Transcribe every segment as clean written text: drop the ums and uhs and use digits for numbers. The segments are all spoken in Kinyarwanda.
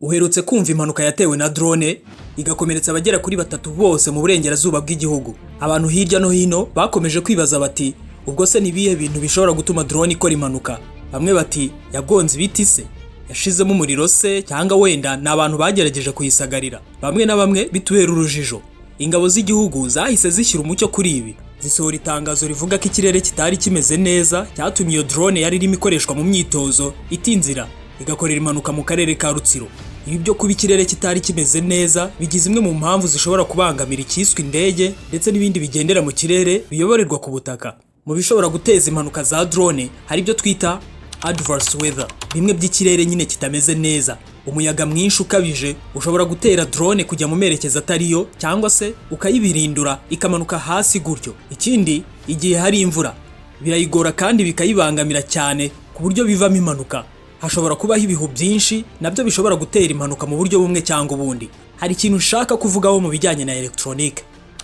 Uherutse kumva impanuka yatewe na drone igakomeretsa abagera kuri 3 bose mu burengerazuba bw'igihugu. Abantu hirya no hino bakomeje kwibaza bati ubwo se nibiye bintu bishobora gutuma drone ikora impanuka. Bamwe bati yagonze ibiti se, yashizemo umuriro se, cyangwa wenda n'abantu bagerageje kuyisagarira. Bamwe na bamwe bitubera urujijo. Ingabo z'igihugu zahise zishyira umucyo kuri ibi, zisohora itangazo rivuga ko ikirere kitari kimeze neza cyatumye iyo drone yari irimo ikoreshwa mu myitozo itinzira igakorera impanuka mu karere ka Rutsiro. Ibi byo kuba ikirere kitari kimeze neza bigize imwe mu mpamvu zishobora kubangamira icyiswe indege ndetse n'ibindi bigendera mu kirere biyoborerwa ku butaka. Mu bishobora guteza impanuka za drone hari ibyo twita adverse weather, bimwe by'ikirere nyine kitameze neza. Umuyaga mwinshi ukabije ushobora gutera drone kujya mu merekeza atariyo cyangwa se ukayibirindura ikamanuka hasi gutyo. Ikindi, igihe hari imvura birayigora kandi bikayibangamira cyane ku buryo bivamo impanuka. Hashobora kubaho ibihu byinshi nabyo bishobora gutera impanuka mu buryo bumwe cyangwa ubundi. Hari ikintu ushaka kuvugaho mu bijyanye na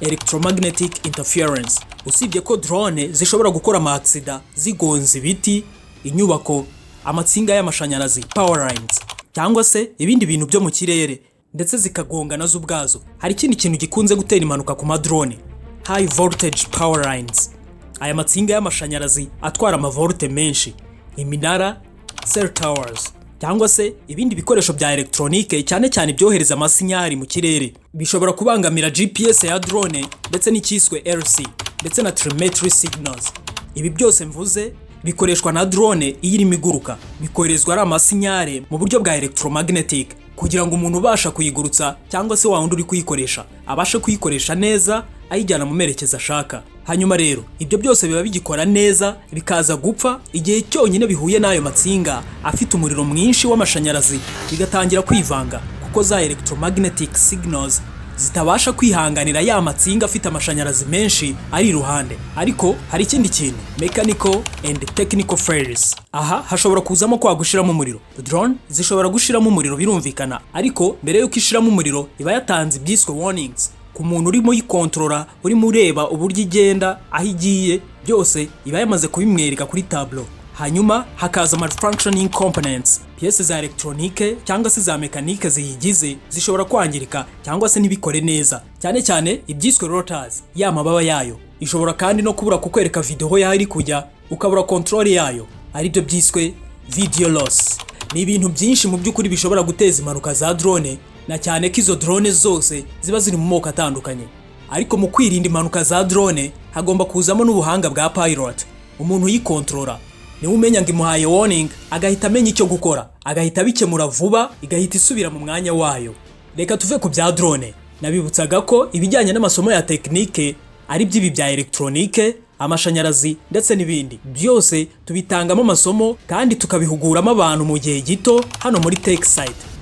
electromagnetic interference. Usibye ko drone zishobora gukora amaksida zigonze ibiti, inyubako, amatsinga y'amashanyarazi power lines, cyangwa se ibindi bintu byo mu kirere ndetse zikagonga nazo ubwazo. Hari ikindi kintu gikunze gutera impanuka ku madrone: high voltage power lines. Aya matsinga y'amashanyarazi atwara amavolte menshi, iminara, cell towers, cyangwa se ibindi bikoresho bya electronique cyane cyane byohereza amasinyari mu kirere bishobora kubangamira GPS ya drone ndetse n'icyiswe RC ndetse na telemetry signals. Ibi byose mvuze bikoreshwa na drone irimo iguruka, bikoherezwa ari amasinyare mu buryo bwa electromagnetic kugira ngo umuntu ubasha kuyigurutsa cyangwa se wawundi uri kuyikoresha abashe kuyikoresha neza ayijyana mu merekeza ashaka. Hanyuma rero ibyo byose biba bigikora neza bikaza gupfa igihe cyonyine bihuye n'ayo matsinga afite umuriro mwinshi w'amashanyarazi bigatangira kwivanga, kuko za electromagnetic signals zitabasha kwihanganira ya matsinga afite amashanyarazi menshi ari iruhande. Ariko hari ikindi kintu, mechanical and technical failures. Aha hashobora kuzamo kwa gushiramo umuriro. Drone zishobora gushiramo umuriro birumvikana, ariko mbere yuko ishiramo umuriro iba yatanze ibyiswe warnings ku muntu urimo yikontrola, urimo ureba uburyo igenda, aho igiye, byose iba yamaze kubimwereka kuri tableau. Hanyuma hakaza malfunctioning components, pièces za electronique cyangwa se za mécanique ziyigize zishobora kwangirika cyangwa se ntibikore neza, cyane cyane ibyiswe rotors, ya mababa yayo. Ishobora kandi no kubura kukwereka video yaho iri kujya, ukabura control yayo, ari byo byiswe video loss. Ni ibintu byinshi mu by'ukuri bishobora guteza impanuka za drone, na cyane ko izo drone zose ziba ziri mu moko atandukanye. Ariko mu kwirinda impanuka za drone hagomba kuzamo n'ubuhanga bwa pilot. Umuntu yikontrola niwe umenya ngo imuhaye warning agahita amenya icyo gukora, agahita bikemura vuba, igahita isubira mu mwanya wayo. Reka tuve ku bya drone. Nabibutsaga ko ibijyanye n'amasomo ya technique ari by'ibi bya electronique, amashanyarazi ndetse n'ibindi byose tubitangamo amasomo kandi tukabihuguramo abantu mu gihe gito hano muri Tech Site.